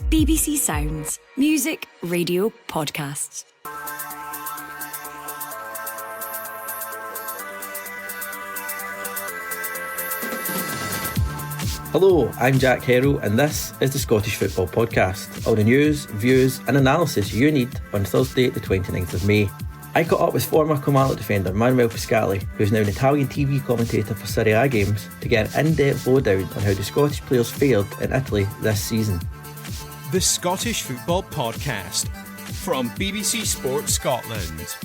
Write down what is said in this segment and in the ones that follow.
BBC Sounds. Music, radio, podcasts. Hello, I'm Jack Herrow and this is the Scottish Football Podcast. All the news, views and analysis you need on Thursday the 29th of May. I caught up with former Kilmarnock defender Manuel Pascali, who's now an Italian TV commentator for Serie A games, to get an in-depth lowdown on how the Scottish players fared in Italy this season. The Scottish Football Podcast from BBC Sports Scotland.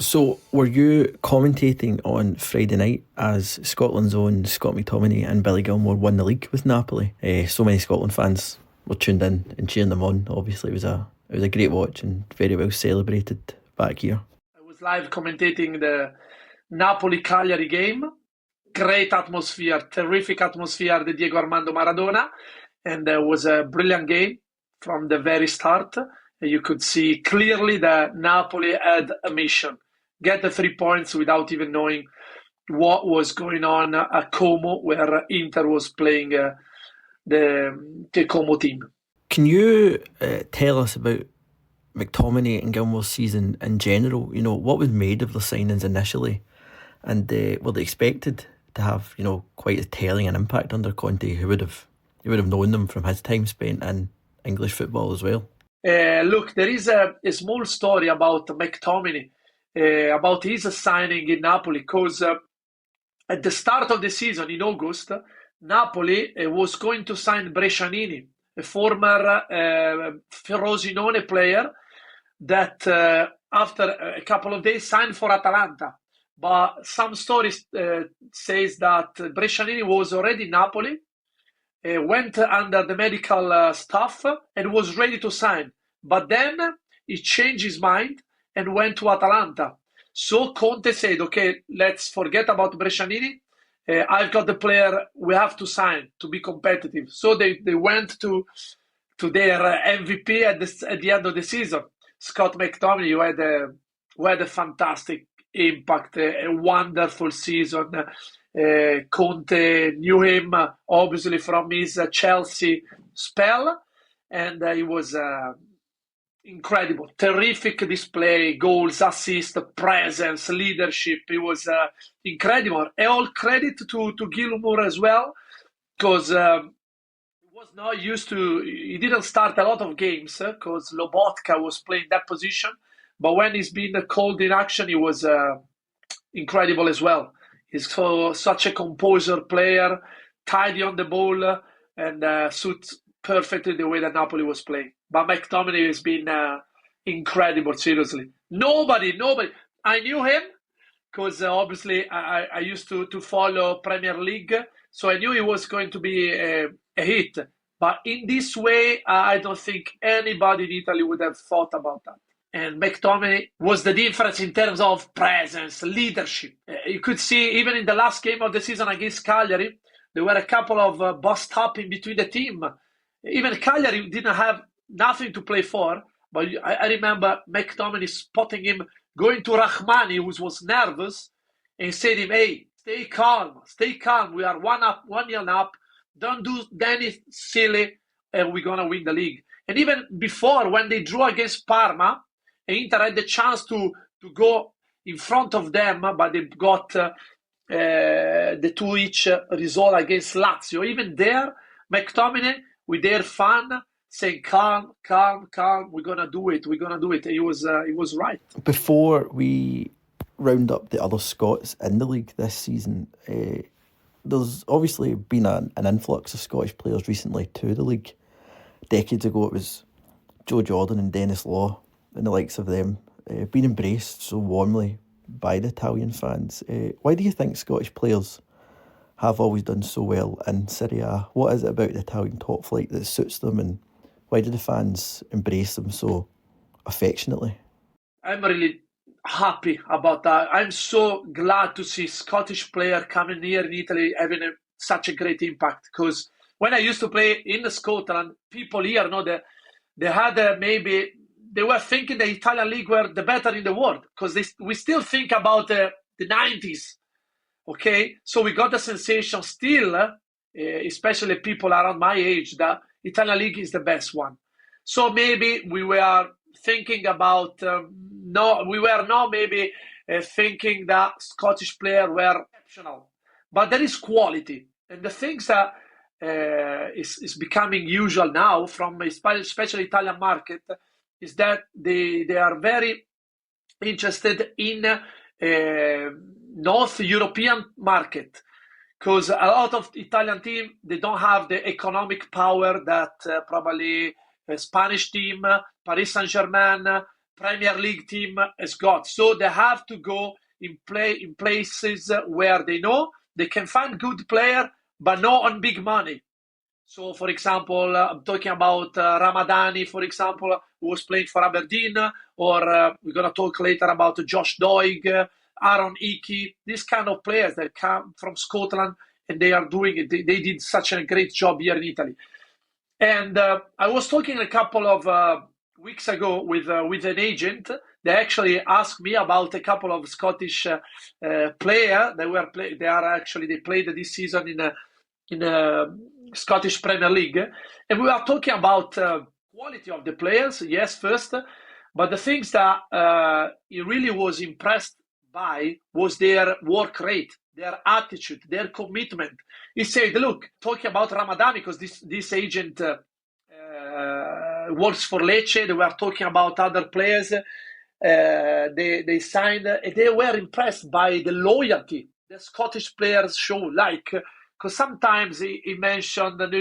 So, were you commentating on Friday night as Scotland's own Scott McTominay and Billy Gilmour won the league with Napoli? So many Scotland fans were tuned in and cheering them on. Obviously, it was a great watch and very well celebrated back here. I was live commentating the Napoli-Cagliari game. Great atmosphere, terrific atmosphere, the Diego Armando Maradona. And it was a brilliant game from the very start. You could see clearly that Napoli had a mission. Get the 3 points without even knowing what was going on at Como, where Inter was playing the Como team. Can you tell us about McTominay and Gilmour's season in general? You know, what was made of the signings initially? And were they expected to have, you know, quite a telling an impact under Conte, who would have known them from his time spent in English football as well? Look, there is a small story about McTominay, about his signing in Napoli, because at the start of the season in August, Napoli was going to sign Brescianini, a former Frosinone player that after a couple of days signed for Atalanta. But some stories says that Brescianini was already in Napoli, went under the medical staff and was ready to sign. But then he changed his mind and went to Atalanta. So Conte said, okay, let's forget about Brescianini. I've got the player we have to sign to be competitive. So they went to their MVP at the end of the season, Scott McTominay, who had a fantastic impact, a wonderful season. Conte knew him obviously from his Chelsea spell, and he was incredible, terrific display, goals, assists, presence, leadership. It was incredible. And all credit to Gilmour as well, because he was not used to. He didn't start a lot of games because Lobotka was playing that position, but when he's been called in action, he was incredible as well. He's such a composer player, tidy on the ball, and suits perfectly the way that Napoli was playing. But McTominay has been incredible, seriously. Nobody. I knew him because obviously I used to follow Premier League, so I knew he was going to be a hit. But in this way, I don't think anybody in Italy would have thought about that. And McTominay was the difference in terms of presence, leadership. You could see even in the last game of the season against Cagliari, there were a couple of bust up in between the team. Even Cagliari didn't have nothing to play for, but I remember McTominay spotting him going to Rahmani, who was nervous, and said to him, hey, stay calm. We are 1-0 up. Don't do any silly, and we're going to win the league. And even before, when they drew against Parma, Inter had the chance to go in front of them, but they got the 2-each result against Lazio. Even there, McTominay, with their fan, saying, calm, we're going to do it. He was right. Before we round up the other Scots in the league this season, there's obviously been an influx of Scottish players recently to the league. Decades ago, it was Joe Jordan and Dennis Law and the likes of them being embraced so warmly by the Italian fans. Why do you think Scottish players have always done so well in Serie A? What is it about the Italian top flight that suits them, and why do the fans embrace them so affectionately? I'm really happy about that. I'm so glad to see Scottish player coming here in Italy having such a great impact, because when I used to play in Scotland, people here know that they had maybe they were thinking the Italian league were the better in the world, because we still think about the 90s. Okay, so we got the sensation still, especially people around my age, that Italian league is the best one. So maybe we were thinking about, thinking that Scottish players were exceptional. But there is quality. And the things that is becoming usual now from especially Italian market is that they are very interested in North European market, because a lot of Italian team, they don't have the economic power that probably a Spanish team, Paris Saint-Germain, Premier League team has got. So they have to go in places where they know they can find good player, but not on big money. So, for example, I'm talking about Ramadani, for example, who was playing for Aberdeen, or we're going to talk later about Josh Doig, Aaron Hickey, these kind of players that come from Scotland, and they are doing it. They did such a great job here in Italy. And I was talking a couple of weeks ago with an agent. They actually asked me about a couple of Scottish players. They played this season in Scottish Premier League, and we were talking about quality of the players. Yes, first, but the things that he really was impressed by was their work rate, their attitude, their commitment. He said, "Look, talking about Ramadani, because this agent works for Lecce. They were talking about other players. They signed. They were impressed by the loyalty the Scottish players show. Like, because sometimes he mentioned that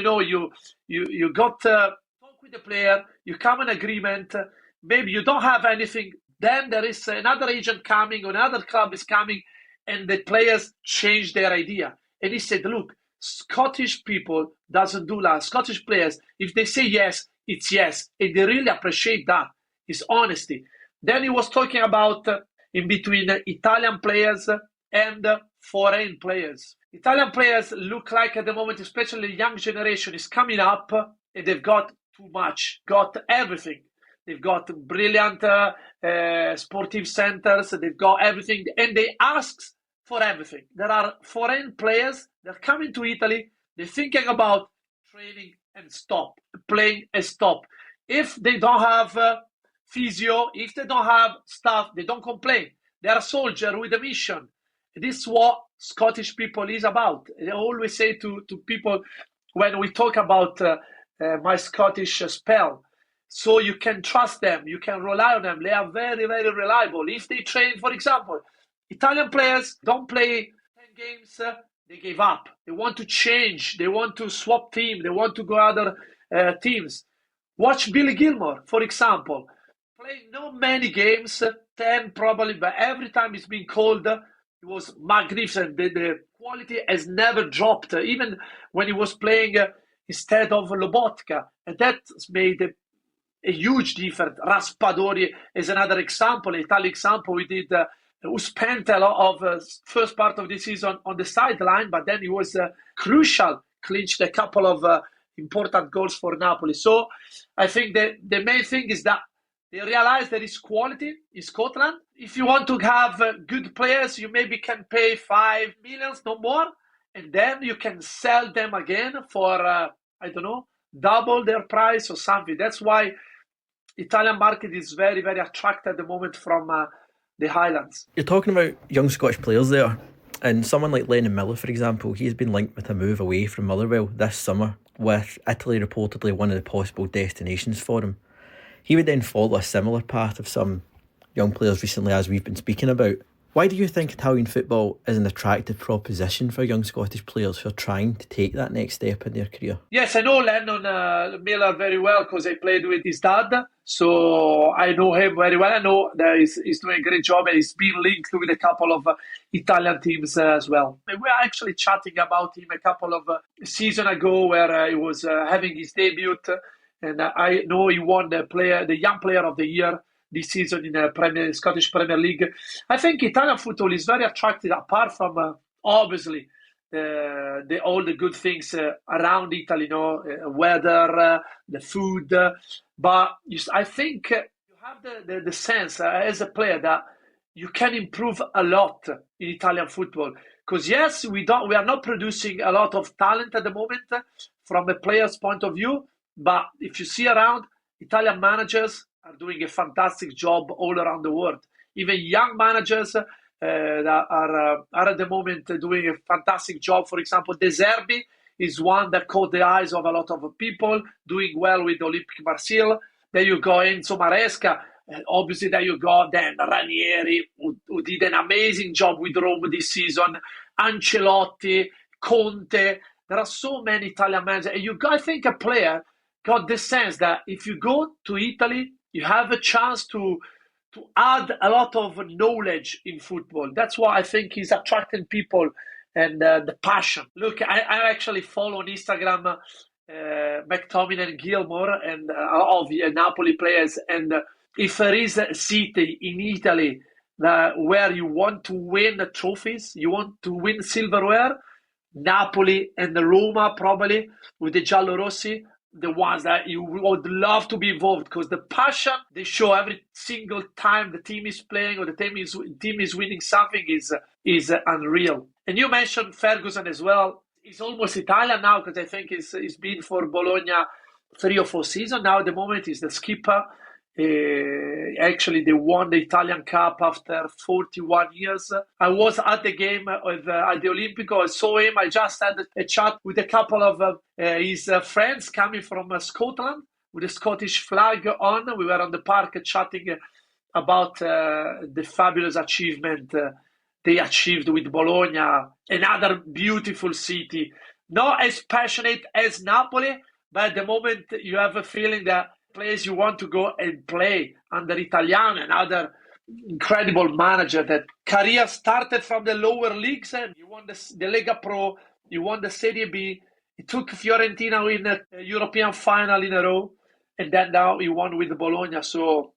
you got to talk with the player, you come in agreement. Maybe you don't have anything. Then there is another agent coming, or another club is coming, and the players change their idea." And he said, "Look, Scottish people doesn't do that. Scottish players, if they say yes, it's yes. And they really appreciate that. It's honesty." Then he was talking about in between Italian players and foreign players. Italian players look like at the moment, especially the young generation is coming up, and they've got too much, got everything. They've got brilliant sportive centers, they've got everything, and they ask for everything. There are foreign players that come into Italy, they're thinking about training and stop, playing and stop. If they don't have physio, if they don't have staff, they don't complain. They are a soldier with a mission. This is what Scottish people is about. I always say to people when we talk about my Scottish spell, so you can trust them, you can rely on them. They are very, very reliable. If they train, for example, Italian players don't play 10 games, they give up. They want to change. They want to swap team. They want to go other teams. Watch Billy Gilmour, for example. Playing not many games, 10 probably, but every time he's been called, it was magnificent. The quality has never dropped, even when he was playing instead of Lobotka. And that made a huge difference. Raspadori is another example, an Italian example. We did who spent a lot of first part of the season on the sideline, but then he was crucial, clinched a couple of important goals for Napoli. So I think the main thing is that they realize there is quality in Scotland. If you want to have good players, you maybe can pay 5 million, no more, and then you can sell them again for, double their price or something. That's why Italian market is very, very attracted at the moment from the Highlands. You're talking about young Scottish players there, and someone like Lennon Miller, for example, he's been linked with a move away from Motherwell this summer, with Italy reportedly one of the possible destinations for him. He would then follow a similar path of some young players recently, as we've been speaking about. Why do you think Italian football is an attractive proposition for young Scottish players who are trying to take that next step in their career? Yes, I know Lennon Miller very well because I played with his dad. So I know him very well. I know that he's doing a great job, and he's been linked with a couple of Italian teams as well. We were actually chatting about him a couple of seasons ago where he was having his debut. And I know he won the Young Player of the Year this season in the Scottish Premier League. I think Italian football is very attractive, apart from obviously all the good things around Italy, weather, the food. But I think you have the sense as a player that you can improve a lot in Italian football. Because yes, we are not producing a lot of talent at the moment from a player's point of view. But if you see around, Italian managers are doing a fantastic job all around the world. Even young managers that are at the moment doing a fantastic job. For example, De Zerbi is one that caught the eyes of a lot of people, doing well with Olympique Marseille. There you go, Enzo Maresca. Obviously, there you go, then Ranieri, who did an amazing job with Rome this season. Ancelotti, Conte. There are so many Italian managers. And I think a player got the sense that if you go to Italy, you have a chance to add a lot of knowledge in football. That's why I think he's attracting people and the passion. Look, I actually follow on Instagram McTominay and Gilmour and of the Napoli players. And if there is a city in Italy where you want to win trophies, you want to win silverware, Napoli and Roma probably with the Giallorossi, the ones that you would love to be involved, because the passion they show every single time the team is playing or the team is winning something is unreal. And you mentioned Ferguson as well. He's almost Italian now, because I think he's been for Bologna 3 or 4 seasons now. At the moment, he's the skipper. Actually, they won the Italian Cup after 41 years. I was at the game at the Olimpico. I saw him. I just had a chat with a couple of his friends coming from Scotland with the Scottish flag on. We were on the park chatting about the fabulous achievement they achieved with Bologna, another beautiful city. Not as passionate as Napoli, but at the moment you have a feeling that place you want to go and play under Italiano, another incredible manager that career started from the lower leagues, and you won the Lega Pro, you won the Serie B, he took Fiorentina in a European final in a row, and then now he won with Bologna. So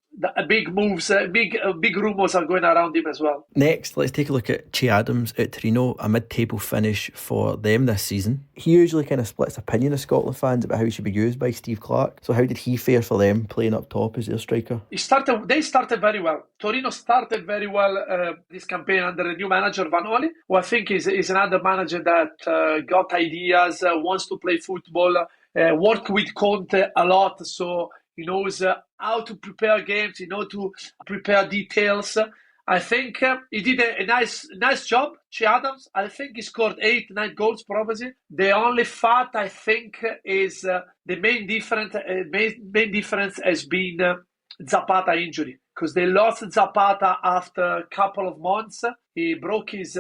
big moves, big rumours are going around him as well. Next, let's take a look at Che Adams at Torino, a mid-table finish for them this season. He usually kind of splits opinion of Scotland fans about how he should be used by Steve Clarke. So how did he fare for them playing up top as their striker? They started very well. Torino started very well this campaign under the new manager Vanoli, who I think is another manager that got ideas, wants to play football, worked with Conte a lot, so he knows how to prepare games, he knows to prepare details. I think he did a nice job, Che Adams. I think he scored 8-9 goals probably. The only fact I think is the main difference has been Zapata injury, because they lost Zapata after a couple of months. He broke his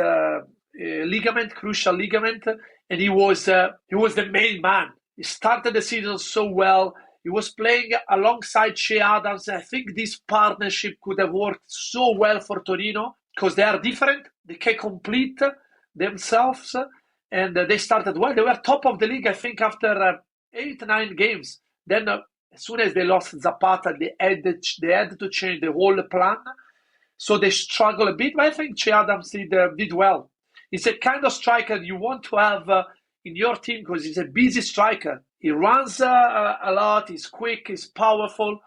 crucial ligament, and he was the main man. He started the season so well. He was playing alongside Che Adams. I think this partnership could have worked so well for Torino, because they are different. They can complete themselves, and they started well. They were top of the league, I think, after 8-9 games. Then, as soon as they lost Zapata, they had to change the whole plan. So they struggled a bit, but I think Che Adams did well. He's a kind of striker you want to have in your team, because he's a busy striker. He runs a lot, he's quick, he's powerful.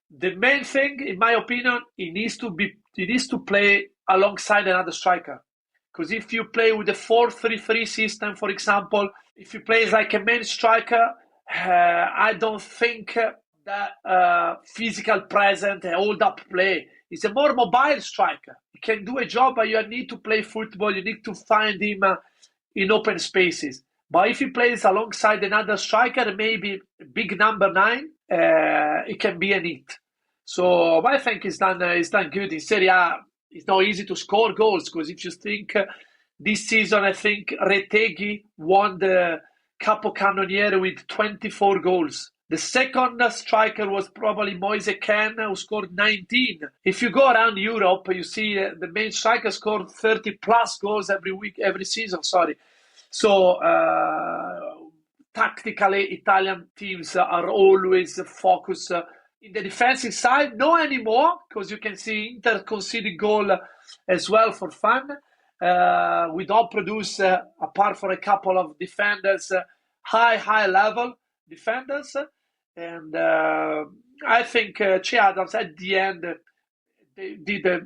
The main thing, in my opinion, he needs to play alongside another striker. Because if you play with the 4-3-3 system, for example, if he plays like a main striker, I don't think that physical presence and hold-up play. He's a more mobile striker. He can do a job, but you need to play football. You need to find him in open spaces. But if he plays alongside another striker, maybe big number 9, it can be a hit. So I think he's done good. In Serie A, it's not easy to score goals, because if you think this season, I think Retegui won the Capocannoniere with 24 goals. The second striker was probably Moise Kean, who scored 19. If you go around Europe, you see the main striker scored 30 plus goals every season. So tactically, Italian teams are always focused in the defensive side. No anymore, because you can see Inter conceding goal as well for fun. We don't produce, apart from a couple of defenders, high level defenders. And I think Che Adams at the end they did a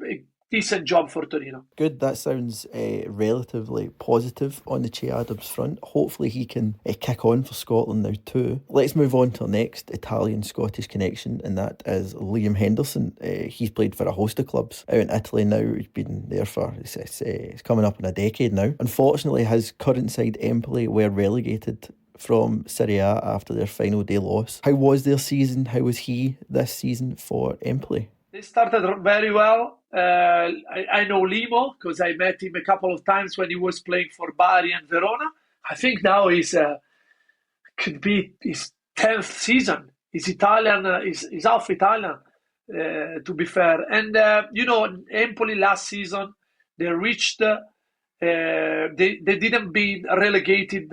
decent job for Torino. Good, that sounds relatively positive on the Che Adams front. Hopefully he can kick on for Scotland now too. Let's move on to our next Italian-Scottish connection, and that is Liam Henderson. He's played for a host of clubs out in Italy now. He's been there for, it's coming up in a decade now. Unfortunately, his current side Empoli were relegated from Serie A after their final day loss. How was their season? How was he this season for Empoli? They started very well. I know Limo because I met him a couple of times when he was playing for Bari and Verona. I think now he's could be his 10th season. He's Italian. He's half Italian, to be fair. And Empoli last season they reached. They didn't be relegated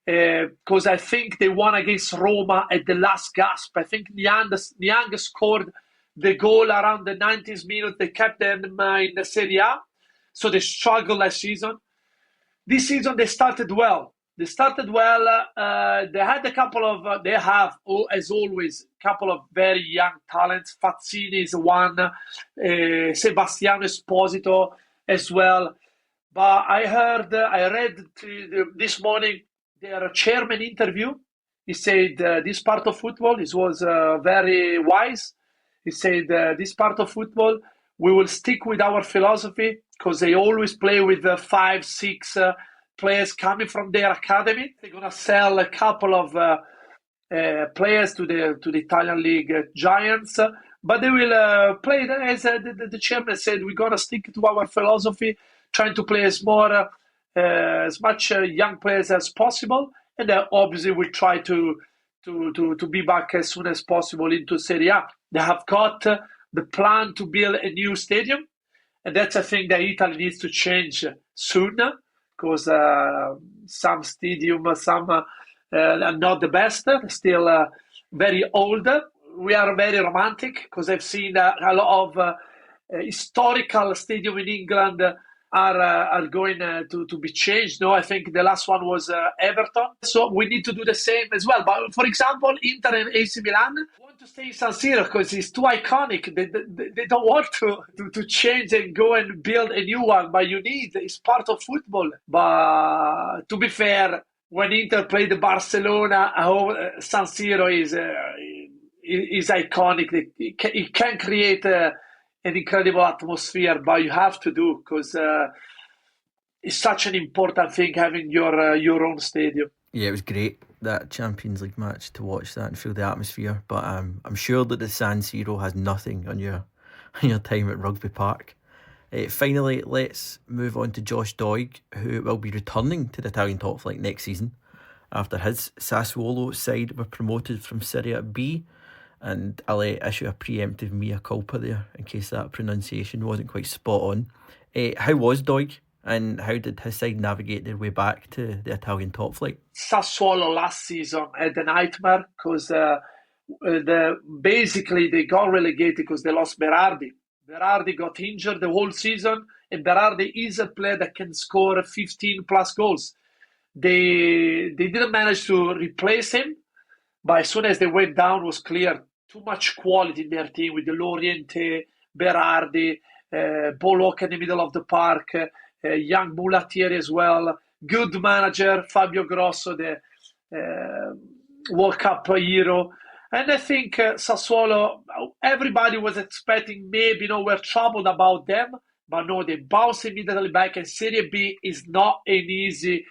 because I think they won against Roma at the last gasp. I think Niang scored the goal around the 90th minute. They kept them in the Serie A, so they struggled last season. This season they started well. They had a couple of. They have, as always, a couple of very young talents. Fazzini is one. Sebastiano Esposito as well. But I read this morning their chairman interview. He said this part of football was very wise. He said, this part of football, we will stick with our philosophy because they always play with 5, 6 players coming from their academy. They're going to sell a couple of players to the Italian league giants, but they will play, as the chairman said, we're going to stick to our philosophy, trying to play as much young players as possible, and obviously we try to be back as soon as possible into Serie A. They have got the plan to build a new stadium, and that's a thing that Italy needs to change soon because some stadiums, are not the best, still very old. We are very romantic because I've seen a lot of historical stadiums in England are going to be changed. No, I think the last one was Everton. So we need to do the same as well. But for example, Inter and AC Milan want to stay in San Siro because it's too iconic. They don't want to change and go and build a new one. But it's part of football. But to be fair, when Inter played Barcelona, San Siro is iconic. It can create an incredible atmosphere, but you have to do because it's such an important thing having your own stadium. Yeah, it was great, that Champions League match, to watch that and feel the atmosphere. But I'm sure that the San Siro has nothing on your time at Rugby Park. Finally, let's move on to Josh Doig, who will be returning to the Italian top flight next season after his Sassuolo side were promoted from Serie B. And I'll issue a preemptive mea culpa there in case that pronunciation wasn't quite spot on. How was Doig, and how did his side navigate their way back to the Italian top flight? Sassuolo last season had a nightmare because basically they got relegated because they lost Berardi. Berardi got injured the whole season, and Berardi is a player that can score 15 plus goals. They didn't manage to replace him, but as soon as they went down, it was clear too much quality in their team with the Loriente, Berardi, Bologna in the middle of the park, young Mulattieri as well, good manager, Fabio Grosso, the World Cup hero. And I think Sassuolo, everybody was expecting maybe, we're troubled about them, but no, they bounced immediately back, and Serie B is not an easy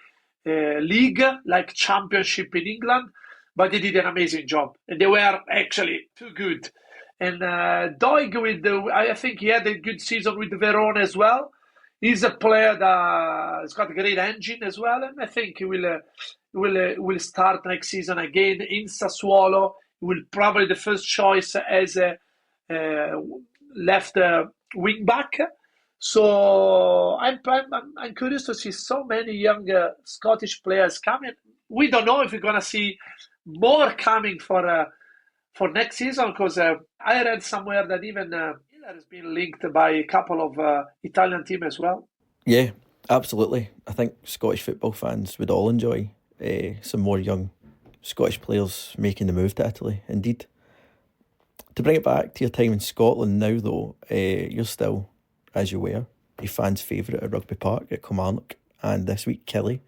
league like Championship in England. But they did an amazing job, and they were actually too good. And Doig, I think he had a good season with Verona as well. He's a player that has got a great engine as well, and I think he will start next season again in Sassuolo. He will probably the first choice as a left wing back. So I'm curious to see so many young Scottish players coming. We don't know if we're going to see more coming for next season because I read somewhere that even Miller has been linked by a couple of Italian teams as well. Yeah, absolutely. I think Scottish football fans would all enjoy some more young Scottish players making the move to Italy, indeed. To bring it back to your time in Scotland now, though, you're still as you were, a fan's favourite at Rugby Park at Kilmarnock, and this week Kelly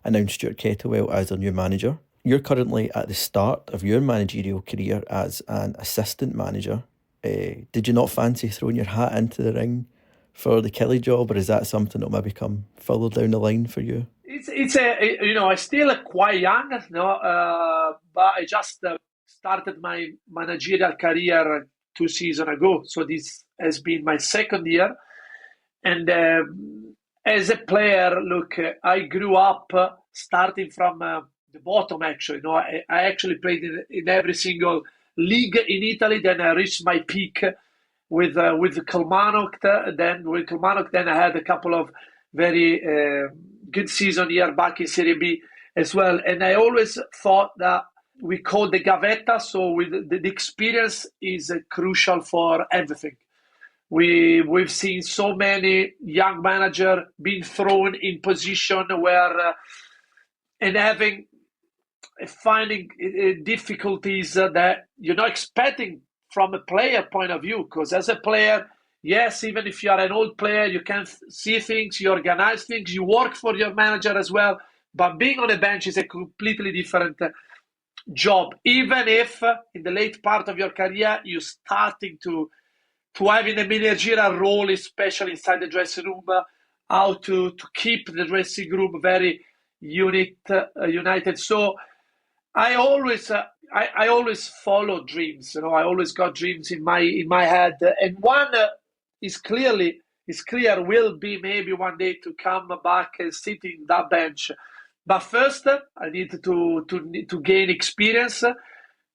announced Stuart Kettlewell as their new manager. You're currently at the start of your managerial career as an assistant manager. Did you not fancy throwing your hat into the ring for the Kelly job, or is that something that will maybe come further down the line for you? I'm still quite young, but I just started my managerial career 2 seasons ago. So this has been my second year. And as a player, look, I grew up starting from the bottom, actually. I actually played in every single league in Italy. Then I reached my peak with Kilmarnock. Then I had a couple of very good season here back in Serie B as well. And I always thought that we call the gavetta, so with the experience is crucial for everything. We've seen so many young managers being thrown in position where and finding difficulties that you're not expecting from a player point of view. Because as a player, yes, even if you are an old player, you can see things, you organize things, you work for your manager as well. But being on a bench is a completely different job. Even if in the late part of your career, you're starting to have in a managerial role, especially inside the dressing room, how to keep the dressing room very united. So I always follow dreams. I always got dreams in my head, and one is clear will be maybe one day to come back and sit in that bench. But first, I need to gain experience,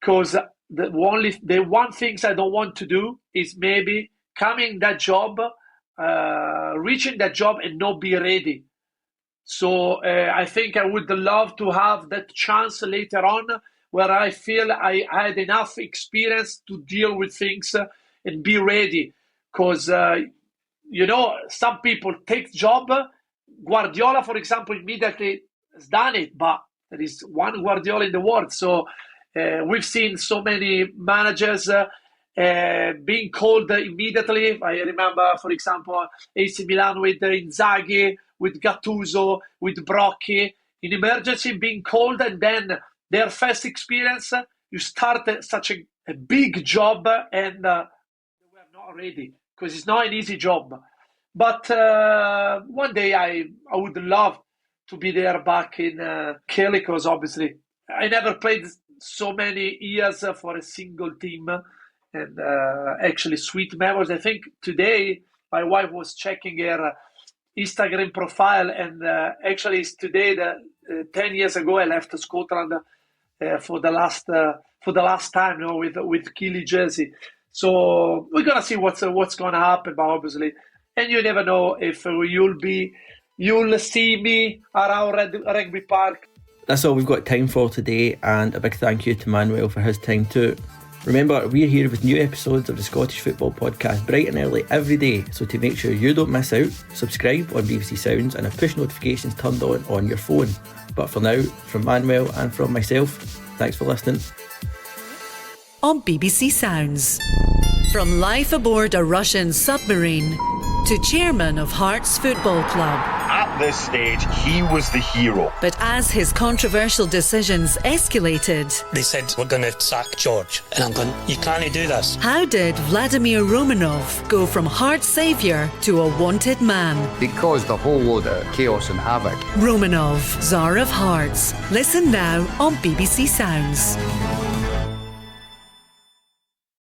because the one thing I don't want to do is maybe coming that job, reaching that job and not be ready. So I think I would love to have that chance later on where I feel I had enough experience to deal with things and be ready. Because, some people take job. Guardiola, for example, immediately has done it, but there is one Guardiola in the world. So we've seen so many managers being called immediately. I remember, for example, AC Milan with Inzaghi, with Gattuso, with Brocchi, in emergency being called, and then their first experience, you start such a big job and they were not ready, because it's not an easy job. But one day I would love to be there back in Kelly, because obviously I never played so many years for a single team, and actually sweet memories. I think today my wife was checking her Instagram profile, and actually it's today that 10 years ago I left Scotland for the last time, with Killy jersey. So we're gonna see what's gonna happen, but obviously, and you never know if you'll see me around Rugby Park. That's all we've got time for today, and a big thank you to Manuel for his time too. Remember, we're here with new episodes of the Scottish Football Podcast bright and early every day, so to make sure you don't miss out, subscribe on BBC Sounds and have push notifications turned on your phone. But for now, from Manuel and from myself, thanks for listening. On BBC Sounds. From life aboard a Russian submarine to chairman of Hearts Football Club. At this stage, he was the hero. But as his controversial decisions escalated... They said, we're going to sack George. And I'm going, you can't do this. How did Vladimir Romanov go from Hearts saviour to a wanted man? It caused a whole load of chaos and havoc. Romanov, Tsar of Hearts. Listen now on BBC Sounds.